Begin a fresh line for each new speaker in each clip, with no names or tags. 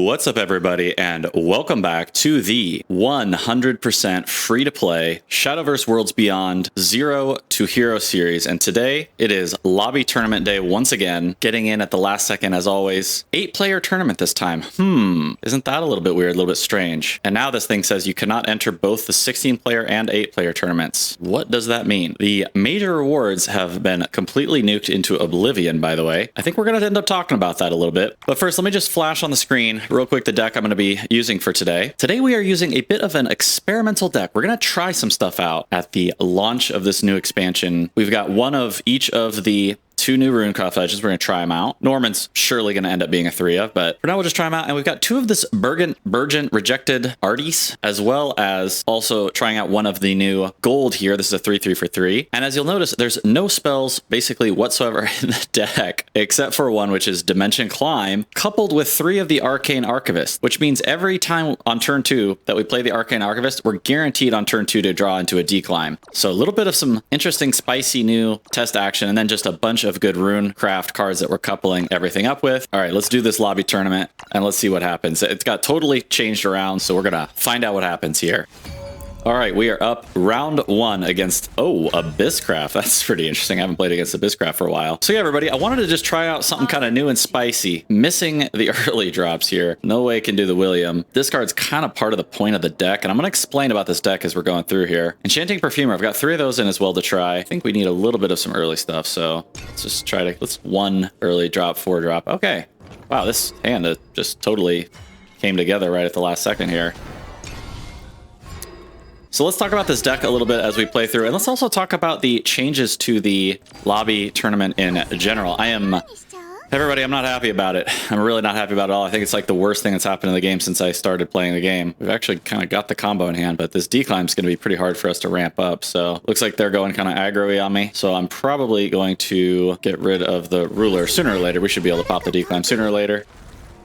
What's up, everybody, and welcome back to the 100% free-to-play Shadowverse Worlds Beyond Zero to Hero series. And today, it is lobby tournament day once again, getting in at the last second as always. 8-player tournament this time. Isn't that a little bit weird, a little bit strange? And now this thing says you cannot enter both the 16-player and 8-player tournaments. What does that mean? The major rewards have been completely nuked into oblivion, by the way. I think we're going to end up talking about that a little bit. But first, let me just flash on the screen real quick the deck I'm going to be using for today. Today we are using a bit of an experimental deck. We're going to try some stuff out at the launch of this new expansion. We've got one of each of the 2 new Runecraft legends. We're going to try them out. Norman's surely going to end up being a 3 of, but for now we'll just try them out. And we've got 2 of this Burgent Rejected Arties, as well as also trying out one of the new gold here. This is a 3/3 for 3. And as you'll notice, there's no spells basically whatsoever in the deck, except for one, which is Dimension Climb, coupled with 3 of the Arcane Archivist, which means every time on turn 2 that we play the Arcane Archivist, we're guaranteed on turn 2 to draw into a declimb. So a little bit of some interesting, spicy new test action, and then just a bunch of good Runecraft cards that we're coupling everything up with. All right, let's do this lobby tournament and let's see what happens. It's got totally changed around, so we're gonna find out what happens here. All right, we are up round 1 against, Abysscraft. That's pretty interesting. I haven't played against Abysscraft for a while. So yeah, everybody, I wanted to just try out something kind of new and spicy. Missing the early drops here. No way can do the William. This card's kind of part of the point of the deck, and I'm going to explain about this deck as we're going through here. Enchanting Perfumer, I've got 3 of those in as well to try. I think we need a little bit of some early stuff, so let's just try to, let's 1 early drop, 4 drop. Okay. Wow, this hand just totally came together right at the last second here. So let's talk about this deck a little bit as we play through, and let's also talk about the changes to the lobby tournament in general. Everybody, I'm not happy about it. I'm really not happy about it at all. I think it's like the worst thing that's happened in the game since I started playing the game. We've actually kind of got the combo in hand, but this declimb is going to be pretty hard for us to ramp up. So looks like they're going kind of aggro-y on me. So I'm probably going to get rid of the ruler sooner or later. We should be able to pop the declimb sooner or later.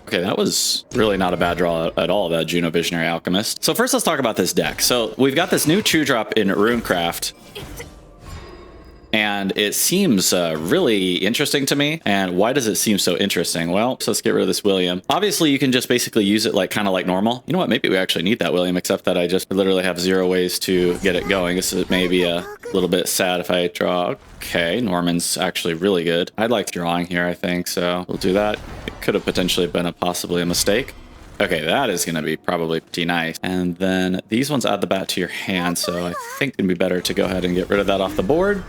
Okay, that was really not a bad draw at all, that Juno Visionary Alchemist. So first, let's talk about this deck. So we've got this new 2-drop in Runecraft, and it seems really interesting to me. And why does it seem so interesting? Well, so let's get rid of this William. Obviously, you can just basically use it like kind of like normal. You know what? Maybe we actually need that William, except that I just literally have 0 ways to get it going. This is maybe a little bit sad if I draw. Okay, Norman's actually really good. I'd like drawing here, I think, so we'll do that. It could have potentially been possibly a mistake. Okay, that is going to be probably pretty nice. And then these ones add the bat to your hand, so I think it'd be better to go ahead and get rid of that off the board.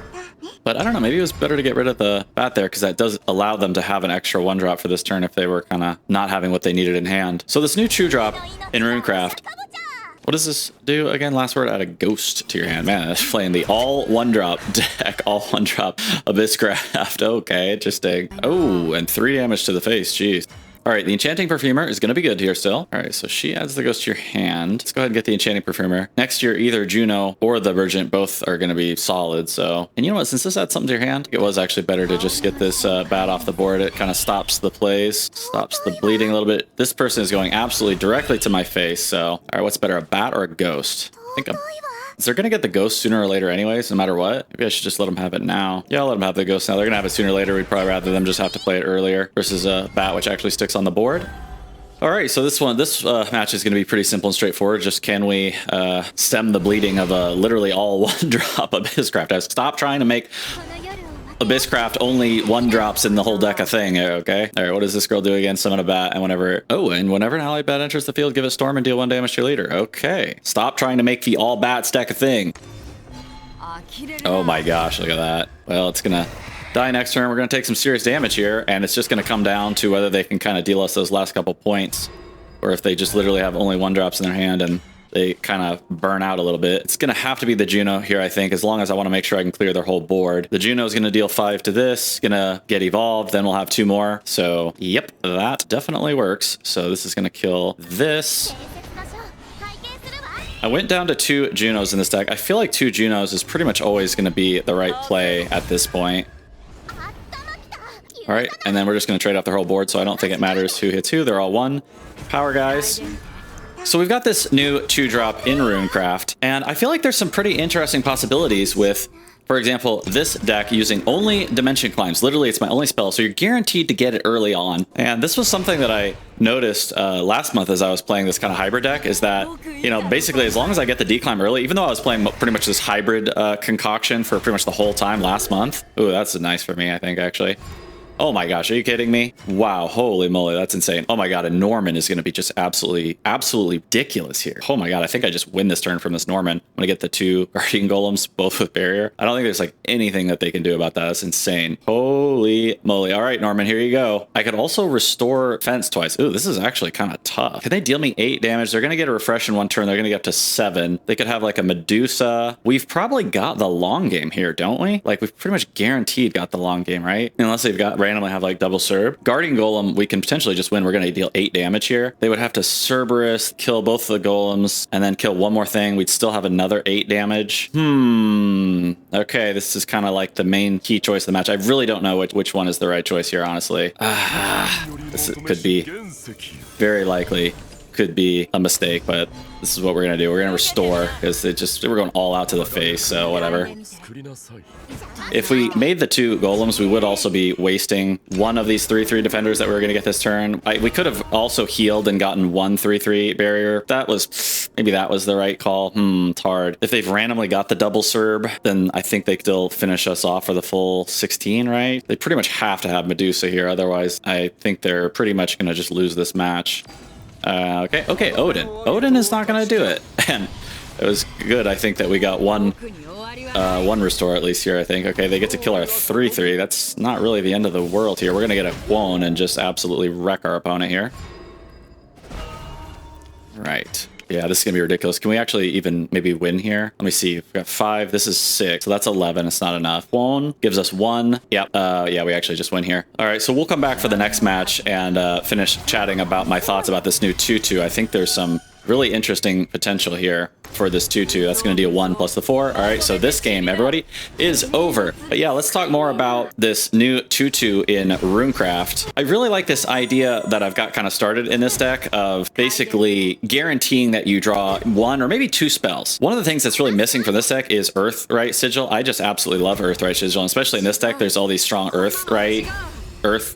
But I don't know, maybe it was better to get rid of the bat there, because that does allow them to have an extra 1-drop for this turn if they were kind of not having what they needed in hand. So this new 2-drop in Runecraft, what does this do again? Last word, add a ghost to your hand. Man, that's playing the all 1-drop deck, all 1-drop Abysscraft. Okay, interesting. Oh, and 3 damage to the face, jeez. All right, the Enchanting Perfumer is going to be good here still. All right, so she adds the ghost to your hand. Let's go ahead and get the Enchanting Perfumer. Next year, either Juno or the Virgin both are going to be solid. So, and you know what? Since this adds something to your hand, it was actually better to just get this bat off the board. It kind of stops the plays, stops the bleeding a little bit. This person is going absolutely directly to my face. So, all right, what's better, a bat or a ghost? I think they're going to get the ghost sooner or later anyways, no matter what. Maybe I should just let them have it now. Yeah, I'll let them have the ghost now. They're going to have it sooner or later. We'd probably rather them just have to play it earlier versus a bat, which actually sticks on the board. All right, so this match is going to be pretty simple and straightforward. Just can we stem the bleeding of a literally all 1-drop Abysscraft? I've stopped trying to make Abysscraft only 1-drops in the whole deck a thing, okay? All right, what does this girl do again? Summon a bat, and whenever an allied bat enters the field, give it storm and deal 1 damage to your leader. Okay, stop trying to make the all bats deck a thing. Oh my gosh, look at that. Well, it's gonna die next turn. We're gonna take some serious damage here, and it's just gonna come down to whether they can kind of deal us those last couple points, or if they just literally have only 1-drops in their hand and they kind of burn out a little bit. It's going to have to be the Juno here, I think, as long as I want to make sure I can clear their whole board. The Juno is going to deal 5 to this, going to get evolved, then we'll have 2 more. So, yep, that definitely works. So this is going to kill this. I went down to 2 Junos in this deck. I feel like 2 Junos is pretty much always going to be the right play at this point. All right, and then we're just going to trade off their whole board, so I don't think it matters who hits who. They're all 1 power guys. So we've got this new 2-drop in Runecraft, and I feel like there's some pretty interesting possibilities with For example, this deck using only Dimension Climbs. Literally, it's my only spell, so you're guaranteed to get it early on. And this was something that I noticed last month as I was playing this kind of hybrid deck, is that, you know, basically as long as I get the declimb early, even though I was playing pretty much this hybrid concoction for pretty much the whole time last month. Ooh, that's nice for me, I think, actually. Oh my gosh, are you kidding me? Wow, holy moly, that's insane. Oh my god, and Norman is going to be just absolutely ridiculous here. Oh my god, I think I just win this turn from this Norman. I'm going to get the 2 Guardian Golems, both with barrier. I don't think there's like anything that they can do about that. That's insane. Holy moly. All right, Norman, here you go. I could also restore fence twice. Ooh, this is actually kind of tough. Can they deal me 8 damage? They're going to get a refresh in one turn. They're going to get up to 7. They could have like a Medusa. We've probably got the long game here, don't we? Like, we've pretty much guaranteed got the long game, right? Unless they've got randomly have like double Cerb. Guardian Golem, we can potentially just win. We're going to deal 8 damage here. They would have to Cerberus, kill both of the golems, and then kill one more thing. We'd still have another 8 damage. Okay, this is kind of like the main key choice of the match. I really don't know which one is the right choice here, honestly. This could be very likely could be a mistake, but this is what we're gonna do. We're gonna restore because we're going all out to the face, so whatever. If we made the 2 golems, we would also be wasting one of these 3/3 defenders that we were gonna get this turn. We could have also healed and gotten 1 3/3 barrier. Maybe that was the right call. It's hard. If they've randomly got the double Cerb, then I think they still finish us off for the full 16, right? They pretty much have to have Medusa here, otherwise I think they're pretty much gonna just lose this match. Okay, Odin. Odin is not going to do it. And it was good, I think, that we got one restore at least here, I think. Okay, they get to kill our 3/3. That's not really the end of the world here. We're going to get a Quone and just absolutely wreck our opponent here. Right. Yeah, this is going to be ridiculous. Can we actually even maybe win here? Let me see. We've got 5. This is 6. So that's 11. It's not enough. Quone gives us 1. Yep. Yeah, we actually just win here. All right, so we'll come back for the next match and finish chatting about my thoughts about this new 2/2. I think there's some really interesting potential here for this 2/2. That's going to deal 1 plus the 4. All right, so this game, everybody, is over. But yeah, let's talk more about this new 2/2 in Runecraft. I really like this idea that I've got kind of started in this deck of basically guaranteeing that you draw 1 or maybe 2 spells. One of the things that's really missing from this deck is Earth-Rite Sigil. I just absolutely love Earth-Rite Sigil, and especially in this deck, there's all these strong Earth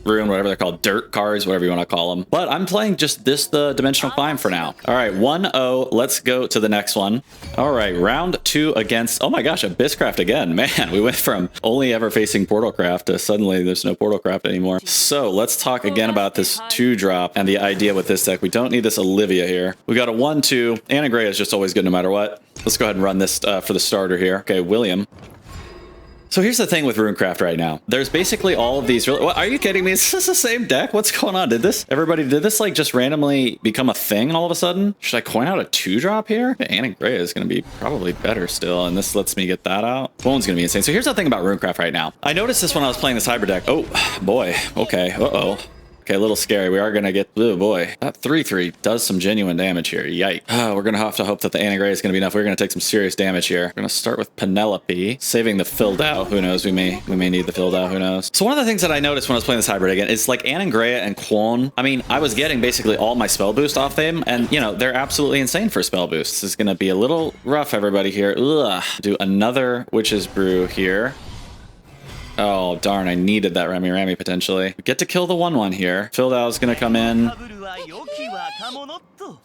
Rune, whatever they're called, dirt cards, whatever you want to call them. But I'm playing just the Dimensional Climb for now. All right, 1-0. Let's go to the next one. All right, round 2 against, oh my gosh, Abysscraft again. Man, we went from only ever facing Portalcraft to suddenly there's no Portalcraft anymore. So let's talk again about this 2-drop and the idea with this deck. We don't need this Olivia here. We got a 1-2. Anna Gray is just always good no matter what. Let's go ahead and run this for the starter here. Okay, William. So here's the thing with Runecraft right now. There's basically all of these. What, are you kidding me? Is this the same deck? What's going on? Did this like just randomly become a thing all of a sudden? Should I coin out a 2-drop here? Anna Gray is going to be probably better still, and this lets me get that out. Quone's going to be insane. So here's the thing about Runecraft right now. I noticed this when I was playing this hybrid deck. Oh boy. Okay. Uh-oh. Okay, a little scary. We are going to get... Oh, boy. That 3/3 does some genuine damage here. Yikes. We're going to have to hope that the Anna Gray is going to be enough. We're going to take some serious damage here. We're going to start with Penelope. Saving the filled out. Who knows? We may need the filled out. Who knows? So one of the things that I noticed when I was playing this hybrid again is like Anna Gray and Quone. I mean, I was getting basically all my spell boost off them. And, you know, they're absolutely insane for spell boost. This is going to be a little rough, everybody here. Ugh. Do another Witch's Brew here. Oh, darn, I needed that Remy potentially. We get to kill the 1/1 here. Filled out is going to come in.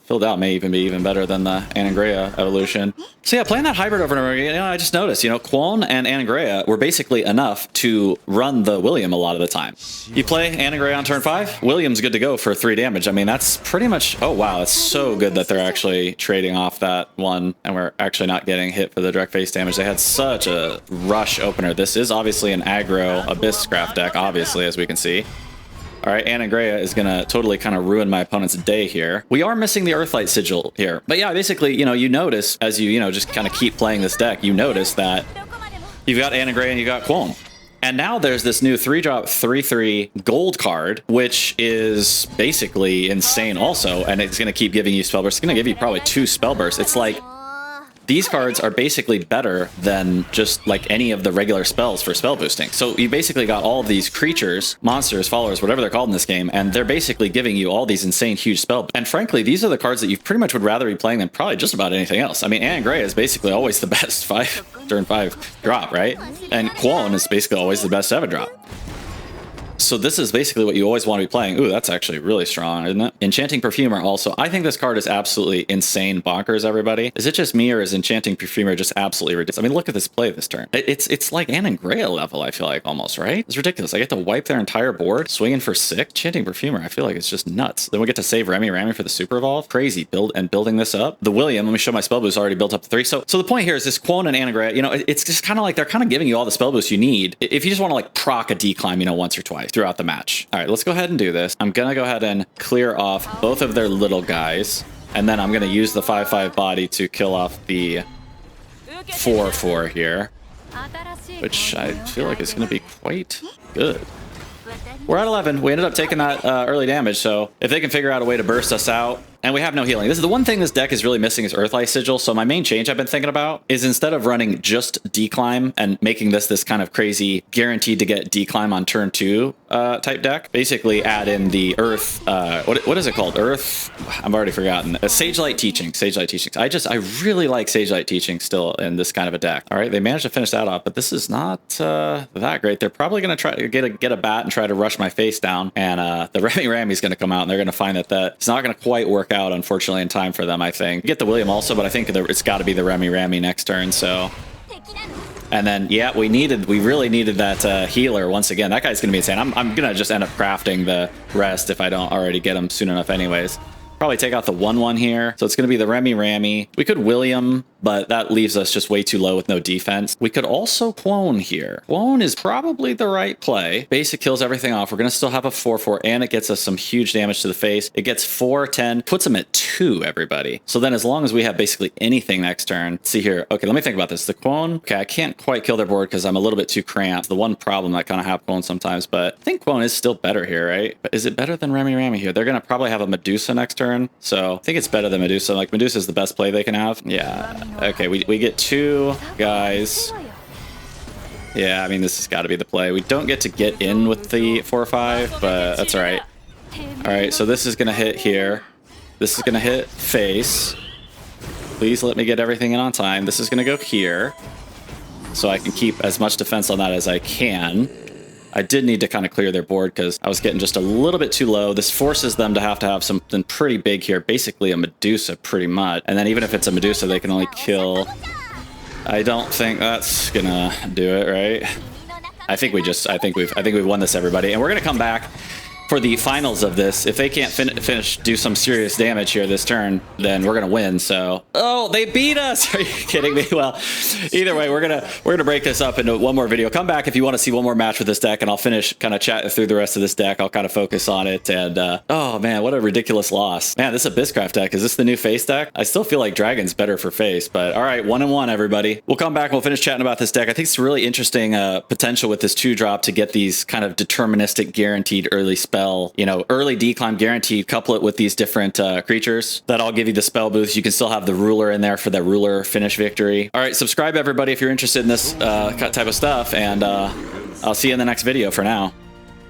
Filled out may even be even better than the Anangrea evolution. So yeah, playing that hybrid over and over again, I just noticed, Quone and Anangrea were basically enough to run the William a lot of the time. You play Anangrea on turn 5, William's good to go for 3 damage. I mean, that's pretty much, oh wow, it's so good that they're actually trading off that one and we're actually not getting hit for the direct face damage. They had such a rush opener. This is obviously an aggro Abysscraft deck, obviously, as we can see. All right, Anangrea is going to totally kind of ruin my opponent's day here. We are missing the Earthlight Sigil here. But yeah, basically, you notice as you just kind of keep playing this deck, you notice that you've got Anangrea and you got Quone. And now there's this new 3-drop 3/3 gold card, which is basically insane also. And it's going to keep giving you spell bursts. It's going to give you probably 2 spell bursts. It's like these cards are basically better than just like any of the regular spells for spell boosting. So you basically got all of these creatures, monsters, followers, whatever they're called in this game, and they're basically giving you all these insane huge spell. And frankly, these are the cards that you pretty much would rather be playing than probably just about anything else. I mean, Anne Grey is basically always the best turn 5 drop, right? And Quone is basically always the best 7 drop. So this is basically what you always want to be playing. Ooh, that's actually really strong, isn't it? Enchanting Perfumer also. I think this card is absolutely insane bonkers, everybody. Is it just me, or is Enchanting Perfumer just absolutely ridiculous? I mean, look at this play this turn. It's like Anne and Grey level, I feel like, almost, right? It's ridiculous. I get to wipe their entire board, swinging for 6. Enchanting Perfumer, I feel like it's just nuts. Then we get to save Remy for the Super Evolve. Crazy. Building this up. The William, let me show my spell boost, already built up to 3. So the point here is this Quone and Anne Grey, you know, it's just kind of like they're kind of giving you all the spell boosts you need if you just want to like proc a declimb, you know, once or twice throughout the match. All right, let's go ahead and do this. I'm gonna go ahead and clear off both of their little guys, and then I'm gonna use the 5/5 body to kill off the 4/4 here, which I feel like is gonna be quite good. We're at 11. We ended up taking that early damage, so if they can figure out a way to burst us out, and we have no healing. This is the one thing this deck is really missing is Earthlight Sigil. So my main change I've been thinking about is instead of running just declimb and making this kind of crazy guaranteed to get declimb on turn 2 type deck, basically add in the Earth. What is it called? Earth. I've already forgotten. Sagelight Teaching. Sagelight Teachings. I really like Sagelight Teaching still in this kind of a deck. All right, they managed to finish that off, but this is not that great. They're probably going to try to get a bat and try to rush my face down, and the Remy's going to come out, and they're going to find that it's not going to quite work out, unfortunately, in time for them, I think. Get the William also, but I think it's got to be the Remy next turn, so... And then, yeah, we really needed that healer once again. That guy's going to be insane. I'm going to just end up crafting the rest if I don't already get him soon enough anyways. Probably take out the 1/1 here. So it's going to be the Remy. We could William, but that leaves us just way too low with no defense. We could also Quone here. Quone is probably the right play. Basic kills everything off. We're going to still have a 4/4, and it gets us some huge damage to the face. It gets 4, 10, puts them at 2, everybody. So then as long as we have basically anything next turn, let's see here. Okay, let me think about this. The Quone, okay, I can't quite kill their board because I'm a little bit too cramped. The one problem that kind of happens Quone sometimes, but I think Quone is still better here, right? But is it better than Remy here? They're going to probably have a Medusa next turn. So I think it's better than Medusa. Like, Medusa is the best play they can have. Yeah. Okay, we get 2 guys. Yeah, I mean, this has got to be the play. We don't get to get in with the 4/5, but that's all right. All right, so this is going to hit here. This is going to hit face. Please let me get everything in on time. This is going to go here, so I can keep as much defense on that as I can. I did need to kind of clear their board because I was getting just a little bit too low. This forces them to have something pretty big here, basically a Medusa pretty much. And then even if it's a Medusa, they can only kill... I don't think that's gonna do it, right? I think we've won this, everybody. And we're gonna come back for the finals of this. If they can't do some serious damage here this turn, then we're gonna win. So, oh, they beat us! Are you kidding me? Well, either way, we're gonna break this up into one more video. Come back if you want to see one more match with this deck, and I'll finish kind of chatting through the rest of this deck. I'll kind of focus on it. And oh man, what a ridiculous loss! Man, this is a Bizcraft deck. Is this the new face deck? I still feel like Dragon's better for face, but all right, 1-1, everybody. We'll come back and we'll finish chatting about this deck. I think it's really interesting potential with this 2-drop to get these kind of deterministic, guaranteed early spell. You know, early declimb guaranteed, couple it with these different creatures that all give you the spell boost. You can still have the ruler in there for the ruler finish victory. All right, subscribe everybody if you're interested in this type of stuff, and I'll see you in the next video for now.